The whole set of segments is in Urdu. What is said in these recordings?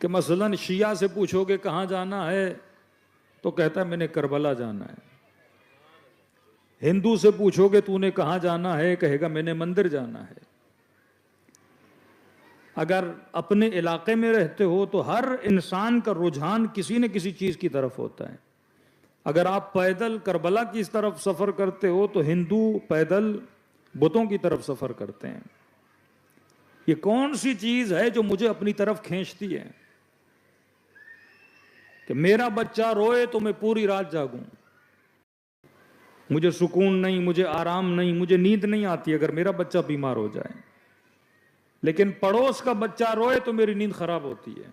کہ مثلاً شیعہ سے پوچھو گے کہاں جانا ہے تو کہتا ہے میں نے کربلا جانا ہے. ہندو سے پوچھو گے تو نے کہاں جانا ہے، کہے گا میں نے مندر جانا ہے. اگر اپنے علاقے میں رہتے ہو تو ہر انسان کا رجحان کسی نہ کسی چیز کی طرف ہوتا ہے. اگر آپ پیدل کربلا کی طرف سفر کرتے ہو تو ہندو پیدل بتوں کی طرف سفر کرتے ہیں. یہ کون سی چیز ہے جو مجھے اپنی طرف کھینچتی ہے کہ میرا بچہ روئے تو میں پوری رات جاگوں؟ مجھے سکون نہیں، مجھے آرام نہیں، مجھے نیند نہیں آتی اگر میرا بچہ بیمار ہو جائے. لیکن پڑوس کا بچہ روئے تو میری نیند خراب ہوتی ہے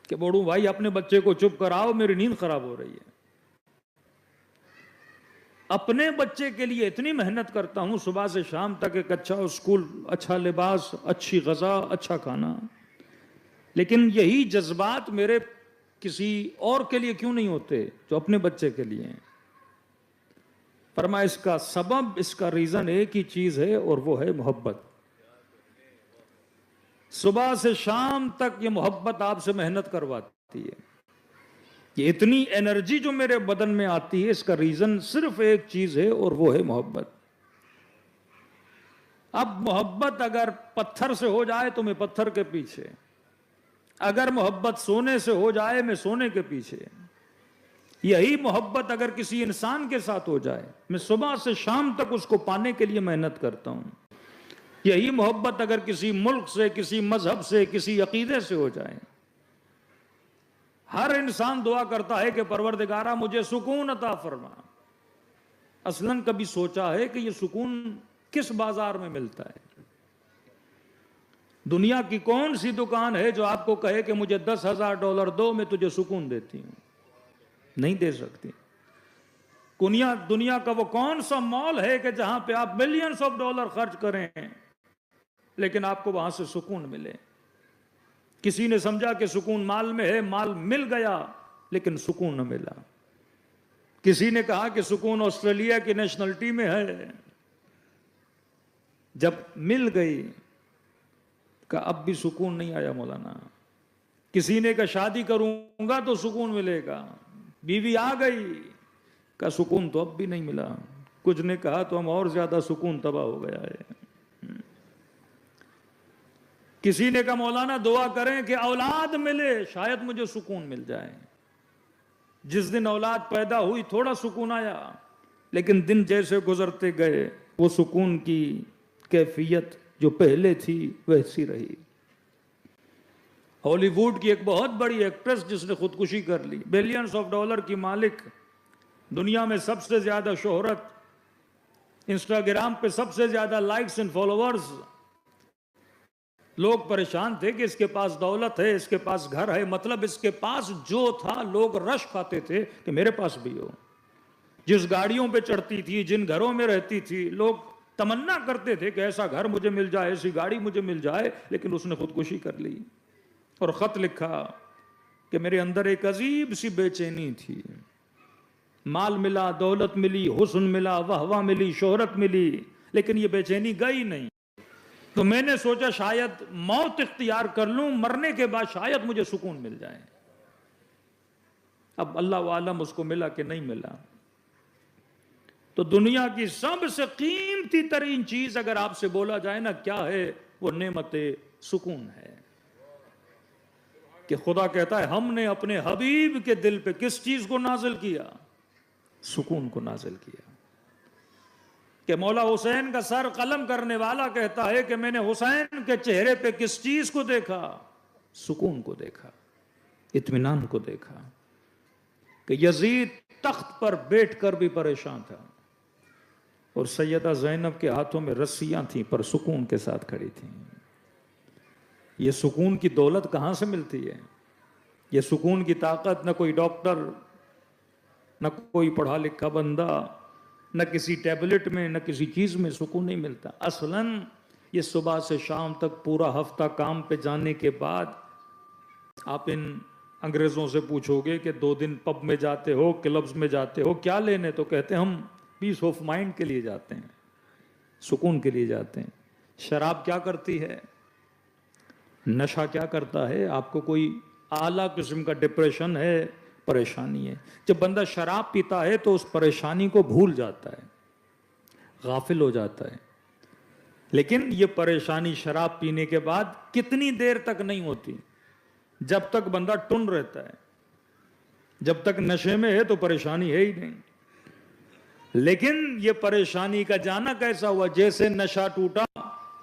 کہ بوڑھو بھائی اپنے بچے کو چپ کراؤ، میری نیند خراب ہو رہی ہے. اپنے بچے کے لیے اتنی محنت کرتا ہوں صبح سے شام تک، ایک اچھا اسکول، اچھا لباس، اچھی غذا، اچھا کھانا. لیکن یہی جذبات میرے کسی اور کے لیے کیوں نہیں ہوتے جو اپنے بچے کے لیے ہیں؟ فرمایا اس کا سبب، اس کا ریزن ایک ہی چیز ہے اور وہ ہے محبت. صبح سے شام تک یہ محبت آپ سے محنت کرواتی ہے. یہ اتنی انرجی جو میرے بدن میں آتی ہے اس کا ریزن صرف ایک چیز ہے اور وہ ہے محبت. اب محبت اگر پتھر سے ہو جائے تو میں پتھر کے پیچھے، اگر محبت سونے سے ہو جائے میں سونے کے پیچھے. یہی محبت اگر کسی انسان کے ساتھ ہو جائے میں صبح سے شام تک اس کو پانے کے لیے محنت کرتا ہوں. یہی محبت اگر کسی ملک سے، کسی مذہب سے، کسی عقیدے سے ہو جائے، ہر انسان دعا کرتا ہے کہ پروردگارہ مجھے سکون عطا فرما. اصلاً کبھی سوچا ہے کہ یہ سکون کس بازار میں ملتا ہے؟ دنیا کی کون سی دکان ہے جو آپ کو کہے کہ مجھے $10,000 دو میں تجھے سکون دیتی ہوں؟ نہیں دے سکتی. دنیا کا وہ کون سا مال ہے کہ جہاں پہ آپ ملینز آف ڈالر خرچ کریں لیکن آپ کو وہاں سے سکون ملے؟ کسی نے سمجھا کہ سکون مال میں ہے، مال مل گیا لیکن سکون نہ ملا. کسی نے کہا کہ سکون آسٹریلیا کی نیشنلٹی میں ہے، جب مل گئی کہ اب بھی سکون نہیں آیا مولانا. کسی نے کہا شادی کروں گا تو سکون ملے گا، بیوی آ گئی کا سکون تو اب بھی نہیں ملا. کچھ نے کہا تو ہم اور زیادہ سکون تباہ ہو گیا ہے. کسی نے کہا مولانا دعا کریں کہ اولاد ملے شاید مجھے سکون مل جائے. جس دن اولاد پیدا ہوئی تھوڑا سکون آیا لیکن دن جیسے گزرتے گئے وہ سکون کی کیفیت جو پہلے تھی ویسی رہی. ہالی ووڈ کی ایک بہت بڑی ایکٹریس جس نے خودکشی کر لی، بلینز آف ڈالر کی مالک، دنیا میں سب سے زیادہ شہرت، انسٹاگرام پہ سب سے زیادہ لائکس اینڈ فالوورز. لوگ پریشان تھے کہ اس کے پاس دولت ہے، اس کے پاس گھر ہے، مطلب اس کے پاس جو تھا لوگ رش کھاتے تھے کہ میرے پاس بھی ہو. جس گاڑیوں پہ چڑھتی تھی، جن گھروں میں رہتی تھی، لوگ تمنا کرتے تھے کہ ایسا گھر مجھے مل جائے، ایسی گاڑی مجھے مل جائے. لیکن اس نے خودکشی کر لی اور خط لکھا کہ میرے اندر ایک عجیب سی بے چینی تھی. مال ملا، دولت ملی، حسن ملا، واہ ملی، شہرت ملی، لیکن یہ بے چینی گئی نہیں. تو میں نے سوچا شاید موت اختیار کر لوں، مرنے کے بعد شاید مجھے سکون مل جائے. اب اللہ عالم اس کو ملا کہ نہیں ملا. تو دنیا کی سب سے قیمتی ترین چیز اگر آپ سے بولا جائے نا کیا ہے، وہ نعمت سکون ہے. کہ خدا کہتا ہے ہم نے اپنے حبیب کے دل پہ کس چیز کو نازل کیا؟ سکون کو نازل کیا. کہ مولا حسین کا سر قلم کرنے والا کہتا ہے کہ میں نے حسین کے چہرے پہ کس چیز کو دیکھا؟ سکون کو دیکھا، اطمینان کو دیکھا. کہ یزید تخت پر بیٹھ کر بھی پریشان تھا اور سیدہ زینب کے ہاتھوں میں رسیاں تھیں پر سکون کے ساتھ کھڑی تھیں. یہ سکون کی دولت کہاں سے ملتی ہے؟ یہ سکون کی طاقت نہ کوئی ڈاکٹر، نہ کوئی پڑھا لکھا بندہ، نہ کسی ٹیبلٹ میں، نہ کسی چیز میں سکون نہیں ملتا. اصلاً یہ صبح سے شام تک پورا ہفتہ کام پہ جانے کے بعد آپ ان انگریزوں سے پوچھو گے کہ 2 دن پب میں جاتے ہو، کلبز میں جاتے ہو، کیا لینے؟ تو کہتے ہیں ہم پیس آف مائنڈ کے لیے جاتے ہیں، سکون کے لیے جاتے ہیں. شراب کیا کرتی ہے؟ نشہ کیا کرتا ہے؟ آپ کو کوئی اعلیٰ قسم کا ڈپریشن ہے، پریشانی ہے، جب بندہ شراب پیتا ہے تو اس پریشانی کو بھول جاتا ہے، غافل ہو جاتا ہے. لیکن یہ پریشانی شراب پینے کے بعد کتنی دیر تک نہیں ہوتی؟ جب تک بندہ ٹن رہتا ہے. جب تک نشے میں ہے تو پریشانی ہے ہی نہیں. لیکن یہ پریشانی کا جانا کیسا ہوا؟ جیسے نشہ ٹوٹا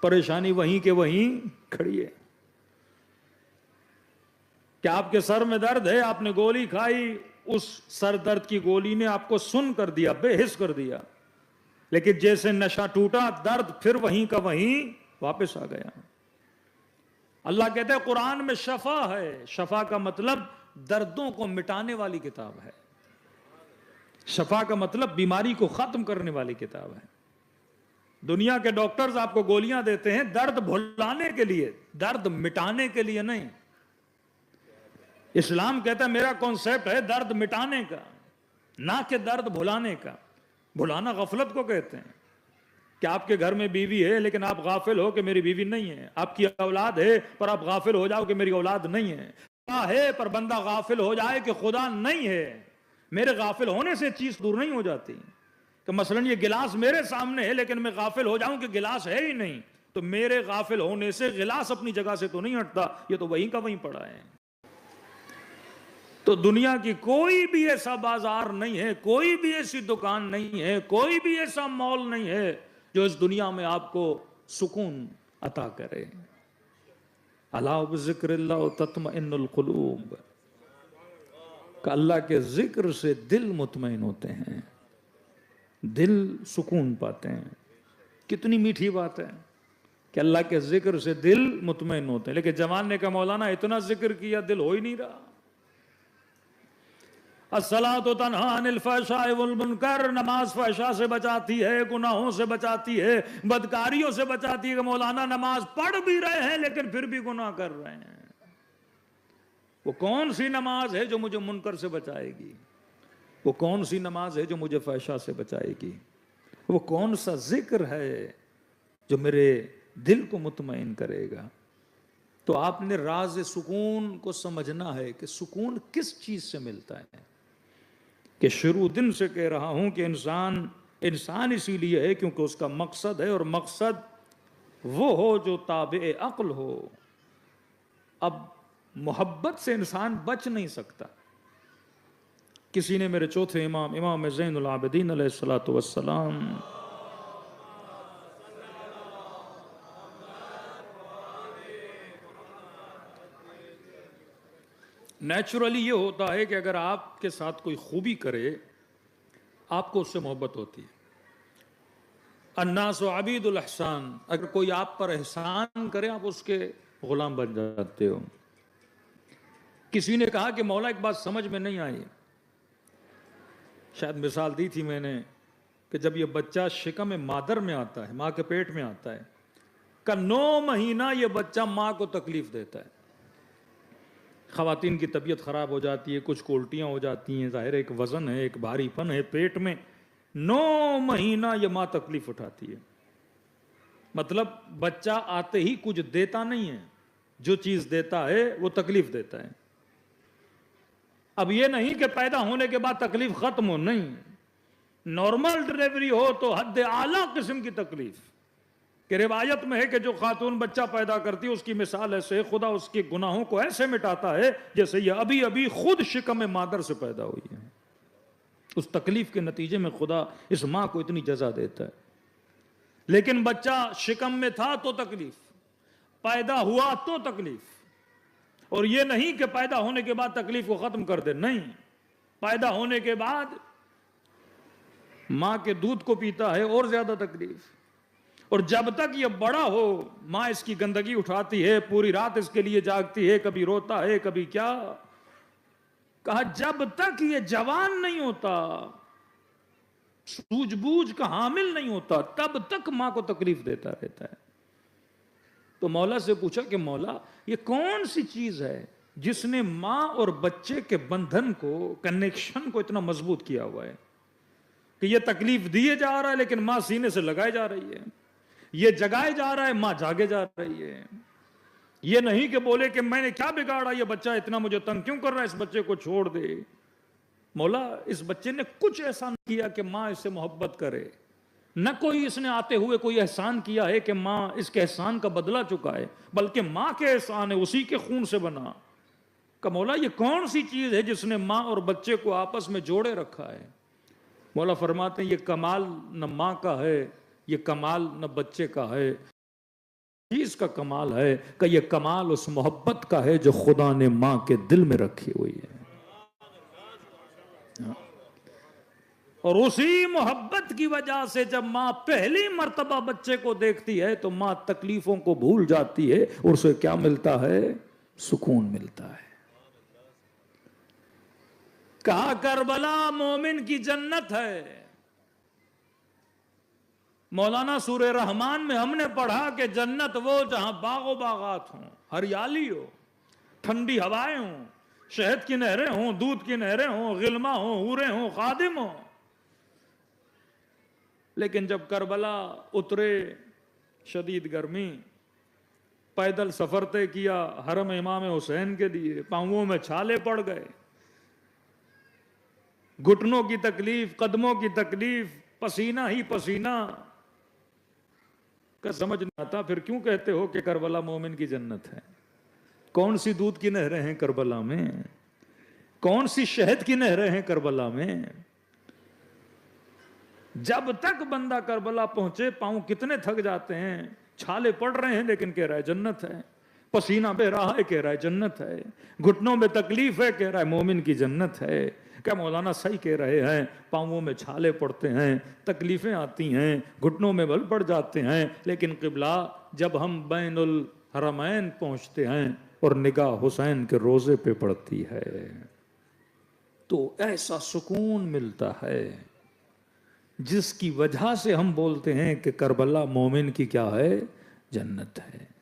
پریشانی وہیں کے وہیں کھڑی ہے. کیا آپ کے سر میں درد ہے، آپ نے گولی کھائی، اس سر درد کی گولی نے آپ کو سن کر دیا، بے حس کر دیا، لیکن جیسے نشہ ٹوٹا درد پھر وہیں کا وہیں واپس آ گیا. اللہ کہتے ہیں قرآن میں شفا ہے. شفا کا مطلب دردوں کو مٹانے والی کتاب ہے. شفا کا مطلب بیماری کو ختم کرنے والی کتاب ہے. دنیا کے ڈاکٹرز آپ کو گولیاں دیتے ہیں درد بھلانے کے لیے، درد مٹانے کے لیے نہیں. اسلام کہتا ہے میرا کانسیپٹ ہے درد مٹانے کا، نہ کہ درد بھلانے کا. بھلانا غفلت کو کہتے ہیں. کہ آپ کے گھر میں بیوی ہے لیکن آپ غافل ہو کہ میری بیوی نہیں ہے. آپ کی اولاد ہے پر آپ غافل ہو جاؤ کہ میری اولاد نہیں ہے. خدا ہے پر بندہ غافل ہو جائے کہ خدا نہیں ہے. میرے غافل ہونے سے چیز دور نہیں ہو جاتی. کہ مثلا یہ گلاس میرے سامنے ہے لیکن میں غافل ہو جاؤں کہ گلاس ہے ہی نہیں، تو میرے غافل ہونے سے گلاس اپنی جگہ سے تو نہیں ہٹتا، یہ تو وہیں کا وہیں پڑا ہے. تو دنیا کی کوئی بھی ایسا بازار نہیں ہے، کوئی بھی ایسی دکان نہیں ہے، کوئی بھی ایسا مال نہیں ہے جو اس دنیا میں آپ کو سکون عطا کرے. الا بذکر اللہ تطمئن القلوب، کہ اللہ کے ذکر سے دل مطمئن ہوتے ہیں، دل سکون پاتے ہیں. کتنی میٹھی بات ہے کہ اللہ کے ذکر سے دل مطمئن ہوتے ہیں. لیکن جوان نے کہا مولانا اتنا ذکر کیا دل ہو ہی نہیں رہا. الصلاۃ تنہی عن الفحشاء والمنکر، نماز فحشاء سے بچاتی ہے، گناہوں سے بچاتی ہے، بدکاریوں سے بچاتی ہے. کہ مولانا نماز پڑھ بھی رہے ہیں لیکن پھر بھی گناہ کر رہے ہیں. وہ کون سی نماز ہے جو مجھے منکر سے بچائے گی؟ وہ کون سی نماز ہے جو مجھے فحشاء سے بچائے گی؟ وہ کون سا ذکر ہے جو میرے دل کو مطمئن کرے گا؟ تو آپ نے راز سکون کو سمجھنا ہے کہ سکون کس چیز سے ملتا ہے. کہ شروع دن سے کہہ رہا ہوں کہ انسان اسی لیے ہے کیونکہ اس کا مقصد ہے، اور مقصد وہ ہو جو تابع عقل ہو. اب محبت سے انسان بچ نہیں سکتا. کسی نے میرے چوتھے امام زین العابدین علیہ الصلوۃ والسلام نیچرلی یہ ہوتا ہے کہ اگر آپ کے ساتھ کوئی خوبی کرے آپ کو اس سے محبت ہوتی ہے. الناس عبید الاحسان، اگر کوئی آپ پر احسان کرے آپ اس کے غلام بن جاتے ہو. کسی نے کہا کہ مولا ایک بات سمجھ میں نہیں آئی، شاید مثال دی تھی میں نے، کہ جب یہ بچہ شکم مادر میں آتا ہے، ماں کے پیٹ میں آتا ہے، کا 9 مہینہ یہ بچہ ماں کو تکلیف دیتا ہے. خواتین کی طبیعت خراب ہو جاتی ہے، کچھ الٹیاں ہو جاتی ہیں، ظاہر ایک وزن ہے، ایک بھاری پن ہے پیٹ میں. 9 مہینہ یہ ماں تکلیف اٹھاتی ہے. مطلب بچہ آتے ہی کچھ دیتا نہیں ہے، جو چیز دیتا ہے وہ تکلیف دیتا ہے. اب یہ نہیں کہ پیدا ہونے کے بعد تکلیف ختم ہو، نہیں. نارمل ڈلیوری ہو تو حد اعلیٰ قسم کی تکلیف. کہ روایت میں ہے کہ جو خاتون بچہ پیدا کرتی ہے اس کی مثال ایسے، خدا اس کے گناہوں کو ایسے مٹاتا ہے جیسے یہ ابھی ابھی خود شکم مادر سے پیدا ہوئی ہے. اس تکلیف کے نتیجے میں خدا اس ماں کو اتنی جزا دیتا ہے. لیکن بچہ شکم میں تھا تو تکلیف، پیدا ہوا تو تکلیف. اور یہ نہیں کہ پیدا ہونے کے بعد تکلیف کو ختم کر دے، نہیں. پیدا ہونے کے بعد ماں کے دودھ کو پیتا ہے اور زیادہ تکلیف. اور جب تک یہ بڑا ہو ماں اس کی گندگی اٹھاتی ہے، پوری رات اس کے لیے جاگتی ہے، کبھی روتا ہے کبھی کیا. کہا جب تک یہ جوان نہیں ہوتا، سوجھ بوجھ کا حامل نہیں ہوتا، تب تک ماں کو تکلیف دیتا رہتا ہے. تو مولا سے پوچھا کہ مولا یہ کون سی چیز ہے جس نے ماں اور بچے کے بندھن کو، کنیکشن کو اتنا مضبوط کیا ہوا ہے کہ یہ تکلیف دیے جا رہا ہے لیکن ماں سینے سے لگائے جا رہی ہے، یہ جگائے جا رہا ہے ماں جاگے جا رہی ہے. یہ نہیں کہ بولے کہ میں نے کیا بگاڑا، یہ بچہ اتنا مجھے تنگ کیوں کر رہا ہے، اس بچے کو چھوڑ دے۔ مولا اس بچے نے کچھ ایسا نہیں کیا کہ ماں اس سے محبت کرے، نہ کوئی اس نے آتے ہوئے کوئی احسان کیا ہے کہ ماں اس کے احسان کا بدلہ چکائے، بلکہ ماں کے احسان ہے، اسی کے خون سے بنا۔ کہ مولا یہ کون سی چیز ہے جس نے ماں اور بچے کو آپس میں جوڑے رکھا ہے؟ مولا فرماتے ہیں یہ کمال نہ ماں کا ہے، یہ کمال نہ بچے کا ہے، چیز کا کمال ہے کہ یہ کمال اس محبت کا ہے جو خدا نے ماں کے دل میں رکھی ہوئی ہے۔ اور اسی محبت کی وجہ سے جب ماں پہلی مرتبہ بچے کو دیکھتی ہے تو ماں تکلیفوں کو بھول جاتی ہے، اور اسے کیا ملتا ہے؟ سکون ملتا ہے۔ کہا کربلا مومن کی جنت ہے۔ مولانا سورہ رحمان میں ہم نے پڑھا کہ جنت وہ جہاں باغ و باغات ہوں، ہریالی ہو، ٹھنڈی ہوائیں ہوں، شہد کی نہریں ہوں، دودھ کی نہریں ہوں، غلماں ہوں، حوریں ہوں، خادم ہوں۔ لیکن جب کربلا اترے، شدید گرمی، پیدل سفر طے کیا حرم امام حسین کے لیے، پاؤں میں چھالے پڑ گئے، گھٹنوں کی تکلیف، قدموں کی تکلیف، پسینہ ہی پسینہ کا سمجھ نہ آتا۔ پھر کیوں کہتے ہو کہ کربلا مومن کی جنت ہے؟ کون سی دودھ کی نہریں ہیں کربلا میں؟ کون سی شہد کی نہریں ہیں کربلا میں؟ جب تک بندہ کربلا پہنچے پاؤں کتنے تھک جاتے ہیں، چھالے پڑ رہے ہیں لیکن کہہ رہا ہے جنت ہے، پسینہ بہ رہا ہے کہہ رہا ہے جنت ہے، گھٹنوں میں تکلیف ہے کہہ رہا ہے مومن کی جنت ہے۔ کیا مولانا صحیح کہہ رہے ہیں؟ پاؤں میں چھالے پڑتے ہیں، تکلیفیں آتی ہیں، گھٹنوں میں بل پڑ جاتے ہیں، لیکن قبلہ جب ہم بین الحرمین پہنچتے ہیں اور نگاہ حسین کے روزے پہ پڑتی ہے تو ایسا سکون ملتا ہے جس کی وجہ سے ہم بولتے ہیں کہ کربلا مومن کی کیا ہے؟ جنت ہے۔